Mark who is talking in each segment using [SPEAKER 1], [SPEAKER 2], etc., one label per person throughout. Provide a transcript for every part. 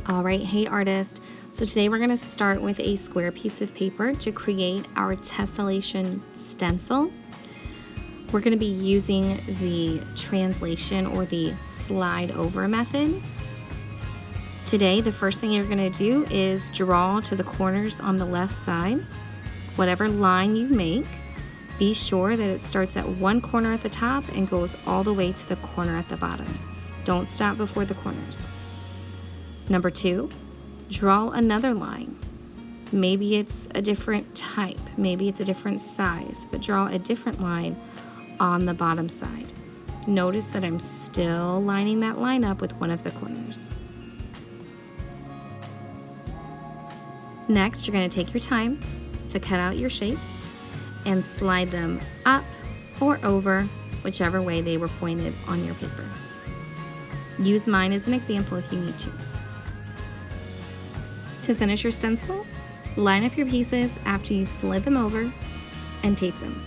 [SPEAKER 1] All right, hey artist. So today we're going to start with a square piece of paper to create our tessellation stencil. We're going to be using the translation or the slide over method. Today, the first thing you're going to do is draw to the corners on the left side. Whatever line you make, be sure that it starts at one corner at the top and goes all the way to the corner at the bottom. Don't stop before the corners. Number 2, draw another line. Maybe it's a different type, maybe it's a different size, but draw a different line on the bottom side. Notice that I'm still lining that line up with one of the corners. Next, you're going to take your time to cut out your shapes and slide them up or over, whichever way they were pointed on your paper. Use mine as an example if you need to. To finish your stencil, line up your pieces after you slid them over and tape them.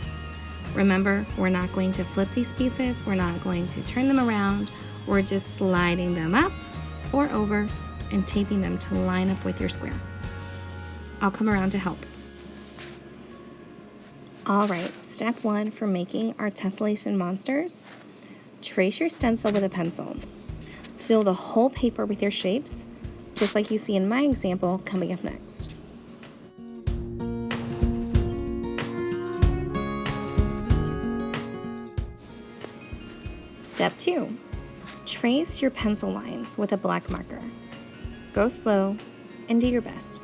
[SPEAKER 1] Remember, we're not going to flip these pieces, we're not going to turn them around, we're just sliding them up or over and taping them to line up with your square. I'll come around to help. All right, step 1 for making our Tessellation Monsters. Trace your stencil with a pencil. Fill the whole paper with your shapes, just like you see in my example coming up next. Step 2, trace your pencil lines with a black marker. Go slow and do your best.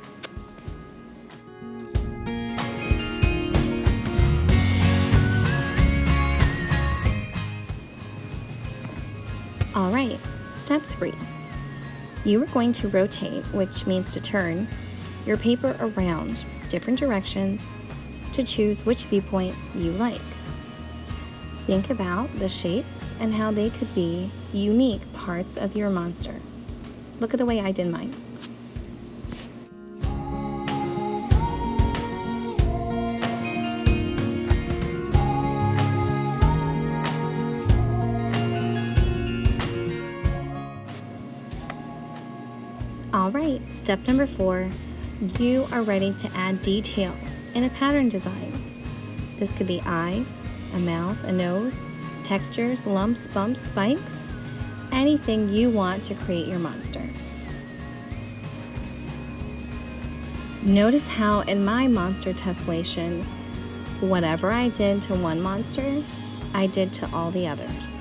[SPEAKER 1] All right, step 3. You are going to rotate, which means to turn, your paper around different directions to choose which viewpoint you like. Think about the shapes and how they could be unique parts of your monster. Look at the way I did mine. All right, step number 4, you are ready to add details in a pattern design. This could be eyes, a mouth, a nose, textures, lumps, bumps, spikes, anything you want to create your monster. Notice how in my monster tessellation, whatever I did to one monster, I did to all the others.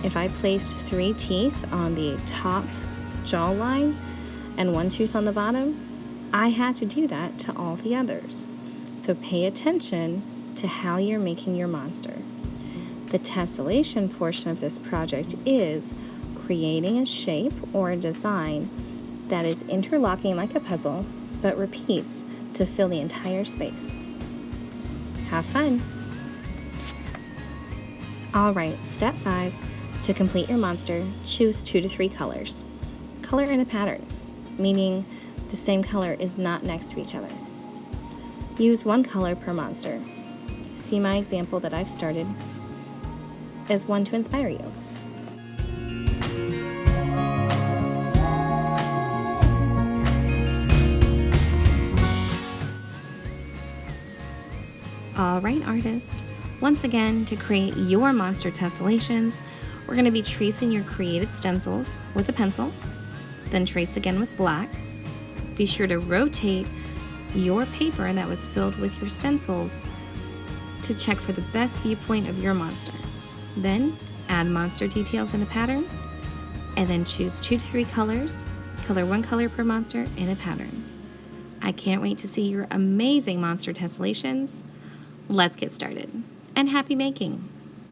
[SPEAKER 1] If I placed 3 teeth on the top jawline, and 1 tooth on the bottom, I had to do that to all the others. So pay attention to how you're making your monster. The tessellation portion of this project is creating a shape or a design that is interlocking like a puzzle, but repeats to fill the entire space. Have fun! All right, step 5, to complete your monster, choose 2 to 3 colors. Color in a pattern, meaning the same color is not next to each other. Use 1 color per monster. See my example that I've started as one to inspire you. All right, artist. Once again, to create your monster tessellations, we're going to be tracing your created stencils with a pencil, then trace again with black. Be sure to rotate your paper that was filled with your stencils to check for the best viewpoint of your monster. Then add monster details in a pattern, and then choose 2 to 3 colors, color 1 color per monster in a pattern. I can't wait to see your amazing monster tessellations. Let's get started, and happy making!